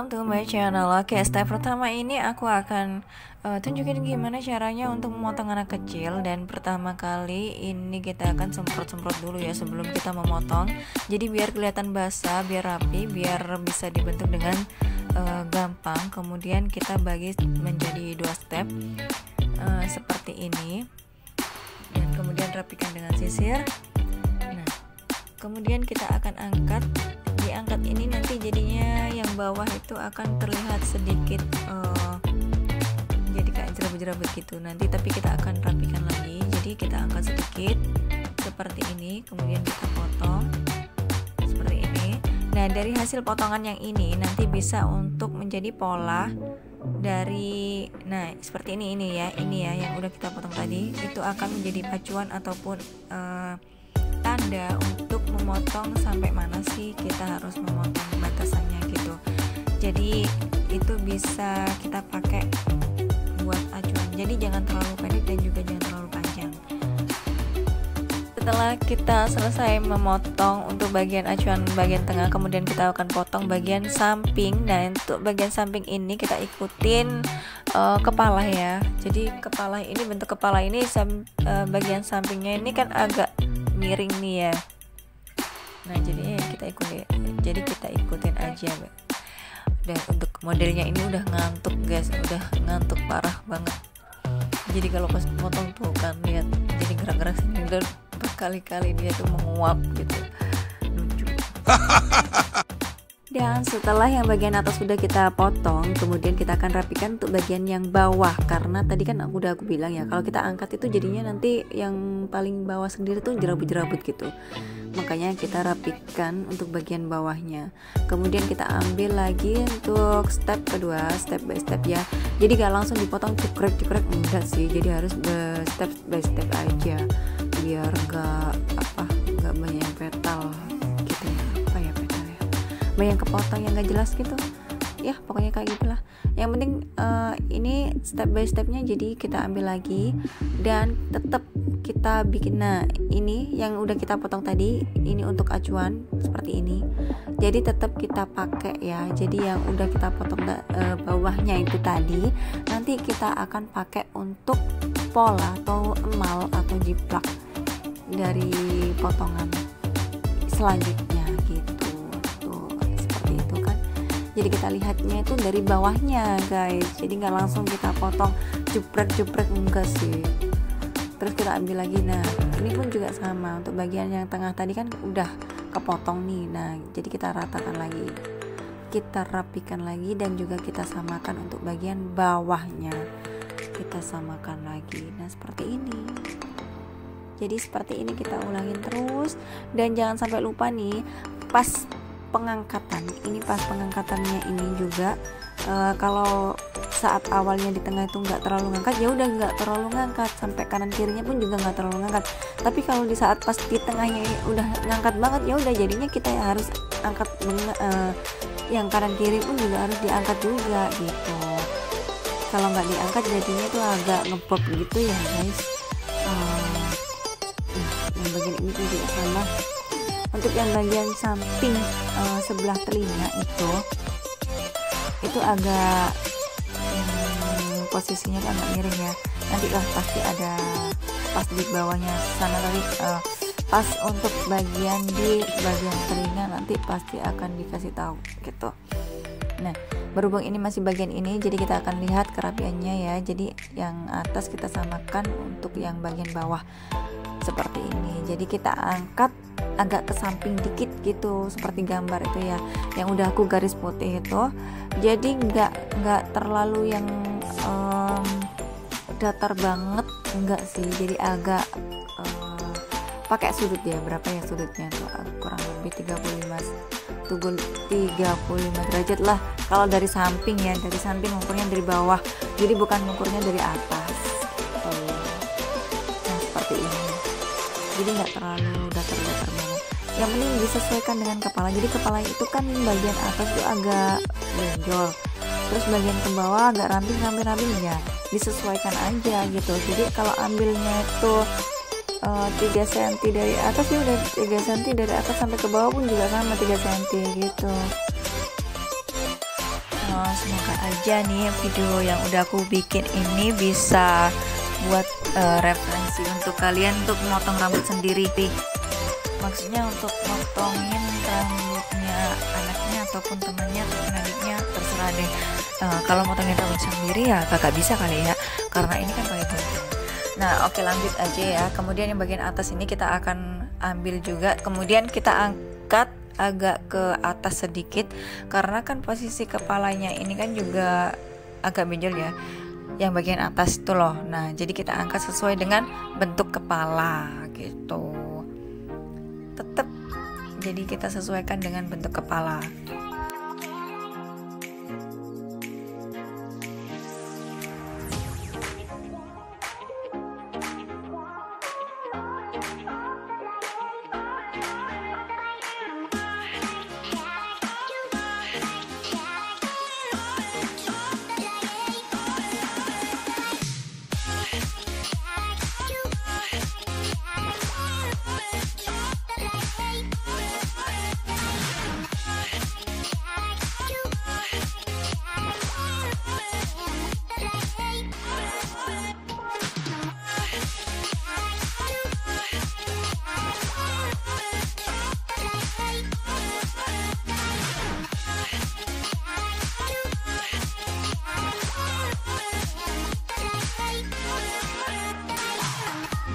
welcome to my channel. Oke, step pertama ini aku akan tunjukin gimana caranya untuk memotong anak kecil. Dan pertama kali ini kita akan semprot-semprot dulu ya sebelum kita memotong. Jadi biar kelihatan basah, biar rapi, biar bisa dibentuk dengan gampang. Kemudian kita bagi menjadi 2 step seperti ini. Dan kemudian rapikan dengan sisir. Nah, kemudian kita akan diangkat ini nanti jadinya yang bawah itu akan terlihat sedikit jadi kayak jerabut-jerabut gitu nanti, tapi kita akan rapikan lagi. Jadi kita angkat sedikit seperti ini, kemudian kita potong seperti ini. Nah, dari hasil potongan yang ini nanti bisa untuk menjadi pola dari seperti ini ya yang udah kita potong tadi, itu akan menjadi acuan ataupun tanda untuk memotong sampai mana sih kita harus memotong batasannya gitu. Jadi itu bisa kita pakai buat acuan. Jadi jangan terlalu pendek dan juga jangan terlalu panjang. Setelah kita selesai memotong untuk bagian acuan bagian tengah, kemudian kita akan potong bagian samping. Nah, untuk bagian samping ini kita ikutin kepala ya. Jadi kepala ini, bentuk kepala ini bagian sampingnya ini kan agak miring nih ya. Nah, jadinya kita ikutin aja. Dan untuk modelnya ini udah ngantuk guys, udah ngantuk parah banget. Jadi kalau pas potong tuh kan lihat, jadi gerak-gerak sini udah berkali-kali dia tuh menguap gitu, lucu. Dan setelah yang bagian atas sudah kita potong, kemudian kita akan rapikan untuk bagian yang bawah. Karena tadi kan aku bilang ya, kalau kita angkat itu jadinya nanti yang paling bawah sendiri tuh jerabut-jerabut gitu. Makanya kita rapikan untuk bagian bawahnya. Kemudian kita ambil lagi untuk step kedua, step by step ya. Jadi gak langsung dipotong cekrek-cekrek, enggak sih. Jadi harus step by step aja, biar gak banyak yang petal gitu ya. Banyak kepotong yang gak jelas gitu ya, pokoknya kayak gitulah. Yang penting ini step by stepnya. Jadi kita ambil lagi dan tetap kita bikin. Nah, ini yang udah kita potong tadi, ini untuk acuan seperti ini. Jadi tetap kita pakai ya. Jadi yang udah kita potong bawahnya itu tadi, nanti kita akan pakai untuk pola atau emal atau jiplak dari potongan selanjutnya gitu. Jadi kita lihatnya itu dari bawahnya guys, jadi nggak langsung kita potong juprek enggak sih. Terus kita ambil lagi. Nah, ini pun juga sama untuk bagian yang tengah tadi kan udah kepotong nih. Nah, jadi kita ratakan lagi, kita rapikan lagi, dan juga kita samakan untuk bagian bawahnya, kita samakan lagi. Nah, seperti ini. Jadi seperti ini kita ulangin terus. Dan jangan sampai lupa nih, pas pengangkatannya ini juga kalau saat awalnya di tengah itu nggak terlalu ngangkat, ya udah nggak terlalu ngangkat, sampai kanan kirinya pun juga nggak terlalu ngangkat. Tapi kalau di saat pas di tengahnya ini udah ngangkat banget, ya udah jadinya kita harus angkat yang kanan kiri pun juga harus diangkat juga gitu. Kalau nggak diangkat jadinya itu agak ngepop gitu ya guys. Yang bagian ini juga sama. Untuk yang bagian samping sebelah telinga itu agak posisinya kan agak miring ya. Nanti lah pasti ada pas di bawahnya sana tadi, pas untuk bagian telinga nanti pasti akan dikasih tahu gitu. Nah, berhubung ini masih bagian ini, jadi kita akan lihat kerapiannya ya. Jadi yang atas kita samakan untuk yang bagian bawah seperti ini. Jadi kita angkat agak ke samping dikit gitu, seperti gambar itu ya, yang udah aku garis putih itu. Jadi nggak terlalu yang datar banget, enggak sih. Jadi agak pakai sudut ya, berapa ya sudutnya tuh, kurang lebih 35 derajat lah kalau dari samping ya. Dari samping ukurnya dari bawah, jadi bukan ukurnya dari atas. Nah, seperti ini. Jadi nggak terlalu datar-datar banget. Yang penting disesuaikan dengan kepala. Jadi kepala itu kan bagian atas itu agak benjol, terus bagian ke bawah agak ramping ya, disesuaikan aja gitu. Jadi kalau ambilnya itu 3 cm dari atas, ya udah 3 cm dari atas sampai ke bawah pun juga sama 3 cm gitu. Semoga aja nih video yang udah aku bikin ini bisa buat referensi untuk kalian untuk memotong rambut sendiri. Maksudnya untuk motongin rambutnya anaknya ataupun temannya ataupun adiknya, terserah deh. Kalau motongin rambut sendiri ya kakak bisa kali ya, karena ini kan pakai gunting. Nah oke, lanjut aja ya. Kemudian yang bagian atas ini kita akan ambil juga, kemudian kita angkat agak ke atas sedikit karena kan posisi kepalanya ini kan juga agak benjol ya, yang bagian atas itu loh. Nah jadi kita angkat sesuai dengan bentuk kepala gitu, tetap jadi kita sesuaikan dengan bentuk kepala.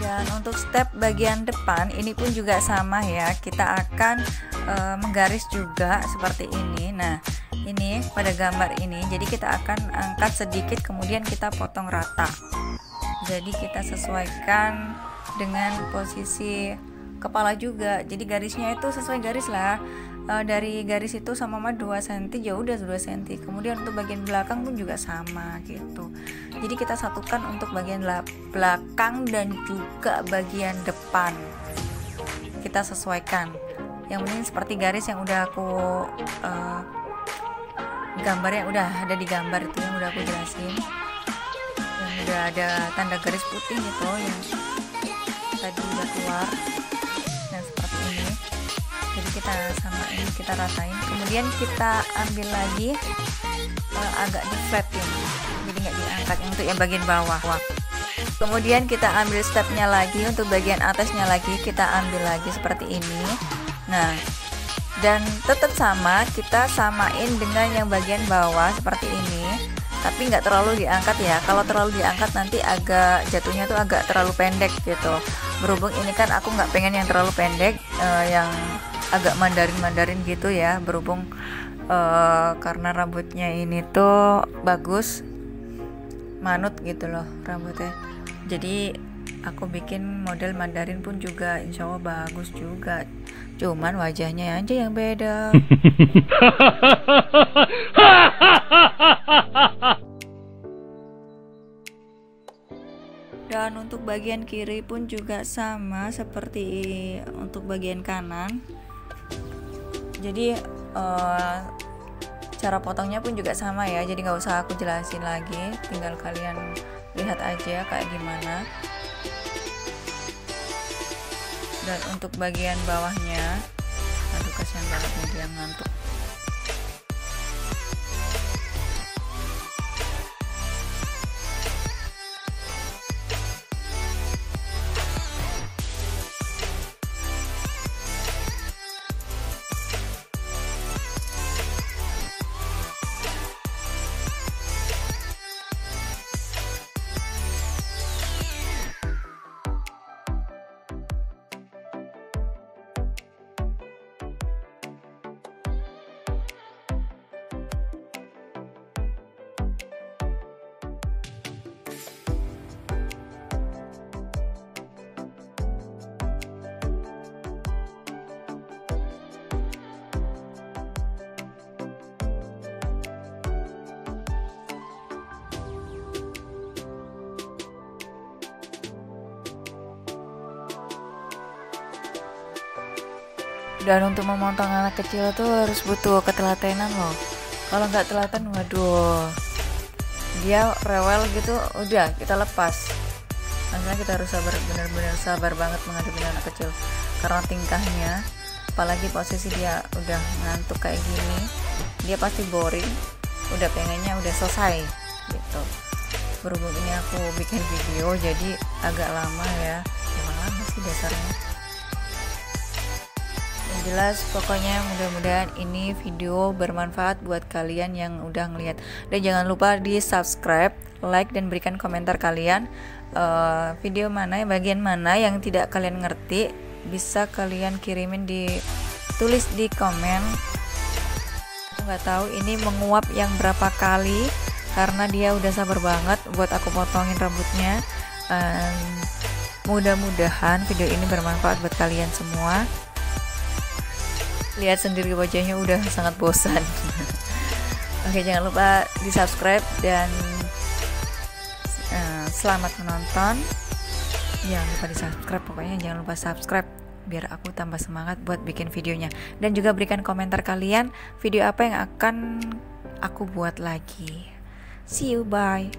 Dan untuk step bagian depan ini pun juga sama ya, kita akan menggaris juga seperti ini. Nah ini pada gambar ini, jadi kita akan angkat sedikit kemudian kita potong rata, jadi kita sesuaikan dengan posisi kepala juga. Jadi garisnya itu sesuai garis lah, dari garis itu sama 2 cm ya udah 2 cm. Kemudian untuk bagian belakang pun juga sama gitu. Jadi kita satukan untuk bagian belakang dan juga bagian depan, kita sesuaikan. Yang penting seperti garis yang udah aku gambarnya udah ada di gambar itu yang udah aku jelasin, yang udah ada tanda garis putih gitu yang tadi udah keluar. Nah seperti ini, jadi kita samain, kita ratain, kemudian kita ambil lagi agak di flatin, jadi nggak diangkat untuk yang bagian bawah. Kemudian kita ambil stepnya lagi, untuk bagian atasnya lagi kita ambil lagi seperti ini. Nah dan tetap sama, kita samain dengan yang bagian bawah seperti ini, tapi nggak terlalu diangkat ya. Kalau terlalu diangkat nanti agak jatuhnya tuh agak terlalu pendek gitu. Berhubung ini kan aku nggak pengen yang terlalu pendek, yang agak mandarin gitu ya, berhubung karena rambutnya ini tuh bagus, manut gitu loh rambutnya. Jadi aku bikin model mandarin pun juga insya Allah bagus juga, cuman wajahnya aja yang beda. Dan untuk bagian kiri pun juga sama seperti untuk bagian kanan. Jadi cara potongnya pun juga sama ya, jadi nggak usah aku jelasin lagi, tinggal kalian lihat aja kayak gimana. Dan untuk bagian bawahnya, aduh kasihan banget nih dia ngantuk. Dan untuk memotong anak kecil tuh harus butuh ketelatenan loh. Kalau nggak telaten, waduh, dia rewel gitu, udah kita lepas. Makanya kita harus sabar, benar-benar sabar banget menghadapi anak kecil. Karena tingkahnya, apalagi posisi dia udah ngantuk kayak gini, dia pasti boring. udah pengennya udah selesai gitu. Berhubung ini aku bikin video jadi agak lama ya, emang lama sih dasarnya. Yang jelas pokoknya mudah-mudahan ini video bermanfaat buat kalian yang udah ngeliat. Dan jangan lupa di subscribe, like, dan berikan komentar kalian video mana, bagian mana yang tidak kalian ngerti, bisa kalian kirimin tulis di komen. Aku nggak tahu ini menguap yang berapa kali karena dia udah sabar banget buat aku potongin rambutnya. Mudah-mudahan video ini bermanfaat buat kalian semua. Lihat sendiri wajahnya udah sangat bosan. Oke, jangan lupa di subscribe dan selamat menonton. Jangan lupa di subscribe, pokoknya jangan lupa subscribe biar aku tambah semangat buat bikin videonya. Dan juga berikan komentar kalian video apa yang akan aku buat lagi. See you, bye.